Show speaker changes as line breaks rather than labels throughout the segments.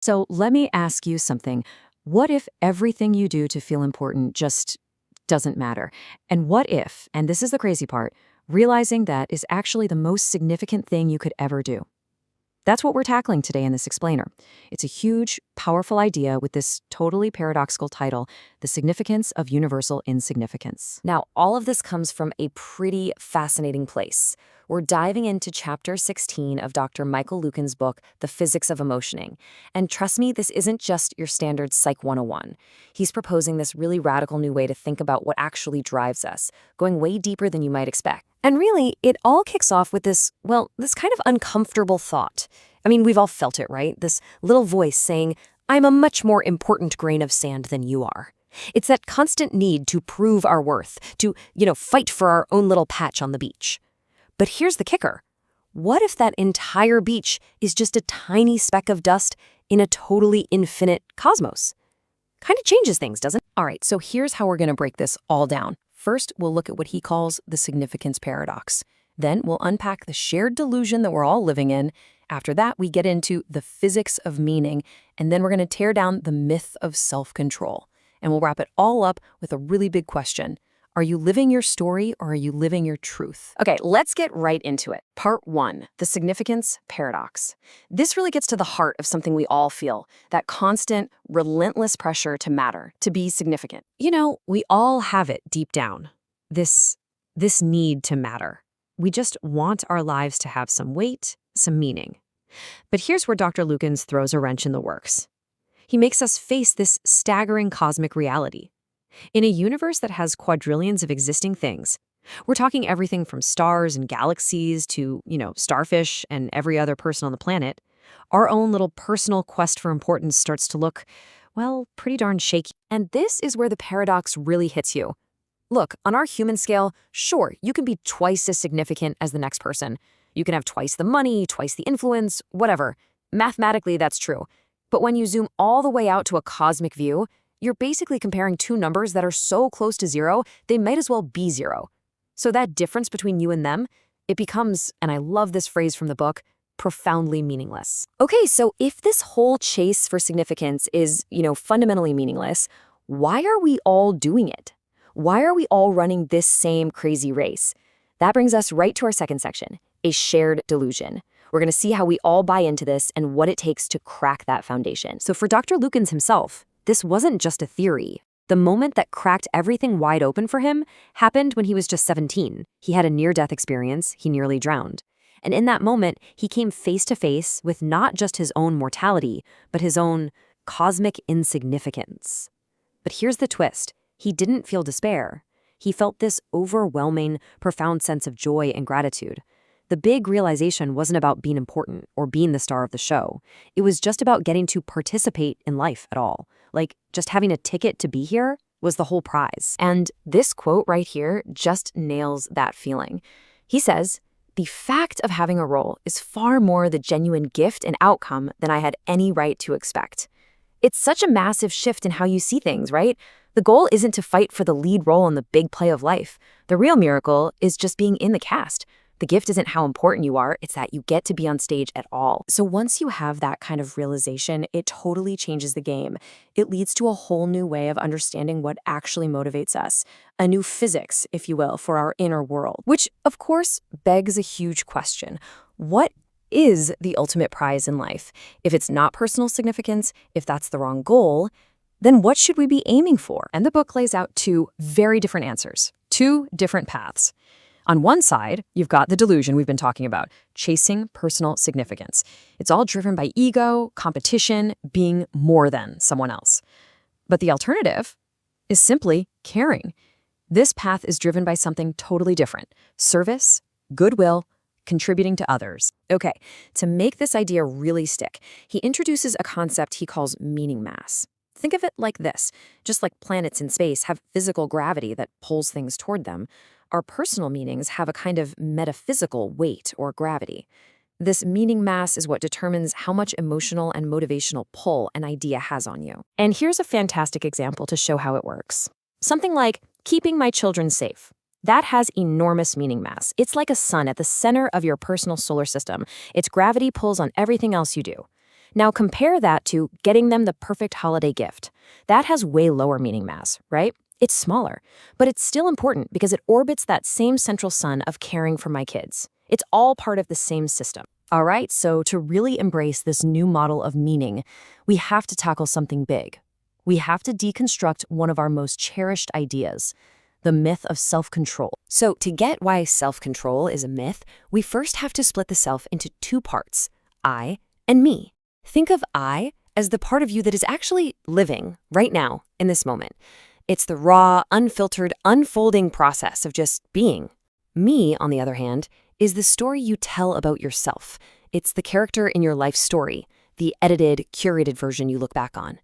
So let me ask you something. What if everything you do to feel important just doesn't matter? And what if, and this is the crazy part, realizing that is actually the most significant thing you could ever do? That's what we're tackling today in this explainer. It's a huge, powerful idea with this totally paradoxical title, The Significance of Universal Insignificance.
Now, all of this comes from a pretty fascinating place. We're diving into chapter 16 of Dr. Michael Lukens' book, The Physics of Emotioning. And trust me, this isn't just your standard Psych 101. He's proposing this really radical new way to think about what actually drives us, going way deeper than you might expect. And really, it all kicks off with this kind of uncomfortable thought. I mean, we've all felt it, right? This little voice saying, I'm a much more important grain of sand than you are. It's that constant need to prove our worth, to, fight for our own little patch on the beach. But here's the kicker. What if that entire beach is just a tiny speck of dust in a totally infinite cosmos? Kind of changes things, doesn't it?
All right, so here's how we're going to break this all down. First, we'll look at what he calls the significance paradox. Then we'll unpack the shared delusion that we're all living in. After that, we get into the physics of meaning, and then we're going to tear down the myth of self-control. And we'll wrap it all up with a really big question. Are you living your story or are you living your truth?
Okay, let's get right into it. Part 1, the significance paradox. This really gets to the heart of something we all feel, that constant, relentless pressure to matter, to be significant.
We all have it deep down, this need to matter. We just want our lives to have some weight, some meaning. But here's where Dr. Lukens throws a wrench in the works. He makes us face this staggering cosmic reality. In a universe that has quadrillions of existing things, we're talking everything from stars and galaxies to, starfish and every other person on the planet, our own little personal quest for importance starts to look, pretty darn shaky.
And this is where the paradox really hits you. Look, on our human scale, sure, you can be twice as significant as the next person. You can have twice the money, twice the influence, whatever. Mathematically, that's true. But when you zoom all the way out to a cosmic view, you're basically comparing two numbers that are so close to zero, they might as well be zero. So that difference between you and them, it becomes, and I love this phrase from the book, profoundly meaningless. Okay, so if this whole chase for significance is, fundamentally meaningless, why are we all doing it? Why are we all running this same crazy race? That brings us right to our second section, a shared delusion. We're going to see how we all buy into this and what it takes to crack that foundation. So for Dr. Lukens himself, this wasn't just a theory. The moment that cracked everything wide open for him happened when he was just 17. He had a near-death experience. He nearly drowned. And in that moment, he came face to face with not just his own mortality, but his own cosmic insignificance. But here's the twist. He didn't feel despair. He felt this overwhelming, profound sense of joy and gratitude. The big realization wasn't about being important or being the star of the show. It was just about getting to participate in life at all. Like, just having a ticket to be here was the whole prize. And this quote right here just nails that feeling. He says, "The fact of having a role is far more the genuine gift and outcome than I had any right to expect." It's such a massive shift in how you see things, right? The goal isn't to fight for the lead role in the big play of life. The real miracle is just being in the cast. The gift isn't how important you are, it's that you get to be on stage at all. So once you have that kind of realization, it totally changes the game. It leads to a whole new way of understanding what actually motivates us. A new physics, if you will, for our inner world. Which, of course, begs a huge question. What is the ultimate prize in life? If it's not personal significance, if that's the wrong goal, then what should we be aiming for?
And the book lays out two very different answers, two different paths. On one side, you've got the delusion we've been talking about, chasing personal significance. It's all driven by ego, competition, being more than someone else. But the alternative is simply caring. This path is driven by something totally different: service, goodwill, contributing to others. Okay, to make this idea really stick, he introduces a concept he calls meaning mass. Think of it like this. Just like planets in space have physical gravity that pulls things toward them, our personal meanings have a kind of metaphysical weight or gravity. This meaning mass is what determines how much emotional and motivational pull an idea has on you. And here's a fantastic example to show how it works. Something like keeping my children safe. That has enormous meaning mass. It's like a sun at the center of your personal solar system. Its gravity pulls on everything else you do.
Now compare that to getting them the perfect holiday gift. That has way lower meaning mass, right? It's smaller, but it's still important because it orbits that same central sun of caring for my kids. It's all part of the same system. All right, so to really embrace this new model of meaning, we have to tackle something big. We have to deconstruct one of our most cherished ideas, the myth of self-control. So to get why self-control is a myth, we first have to split the self into two parts, I and me. Think of I as the part of you that is actually living right now in this moment. It's the raw, unfiltered, unfolding process of just being. Me, on the other hand, is the story you tell about yourself. It's the character in your life story, the edited, curated version you look back on.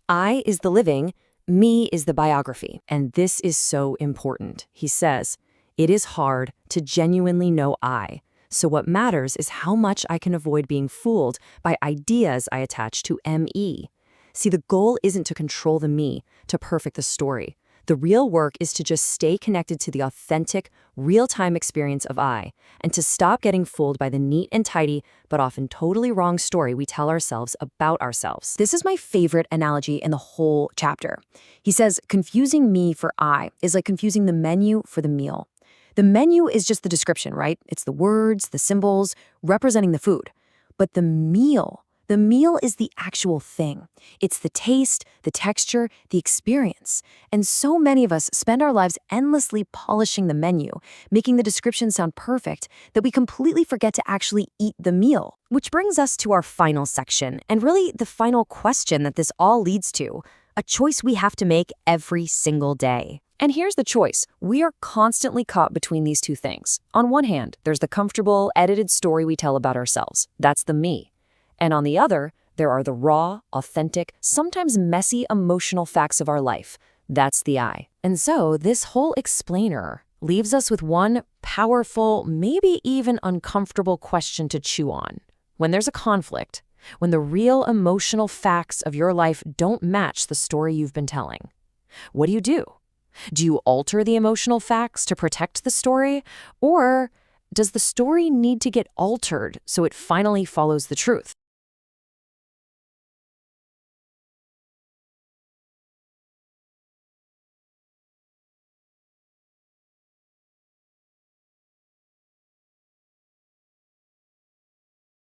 I is the living, me is the biography.
And this is so important. He says, it is hard to genuinely know I. So what matters is how much I can avoid being fooled by ideas I attach to me. See, the goal isn't to control the me, to perfect the story. The real work is to just stay connected to the authentic, real-time experience of I, and to stop getting fooled by the neat and tidy, but often totally wrong story we tell ourselves about ourselves. This is my favorite analogy in the whole chapter. He says, confusing me for I is like confusing the menu for the meal. The menu is just the description, right? It's the words, the symbols, representing the food. But the meal is the actual thing. It's the taste, the texture, the experience. And so many of us spend our lives endlessly polishing the menu, making the description sound perfect, that we completely forget to actually eat the meal. Which brings us to our final section, and really the final question that this all leads to, a choice we have to make every single day. And here's the choice. We are constantly caught between these two things. On one hand, there's the comfortable, edited story we tell about ourselves. That's the me. And on the other, there are the raw, authentic, sometimes messy emotional facts of our life. That's the I. And so this whole explainer leaves us with one powerful, maybe even uncomfortable question to chew on. When there's a conflict, when the real emotional facts of your life don't match the story you've been telling, what do? Do you alter the emotional facts to protect the story? Or does the story need to get altered so it finally follows the truth?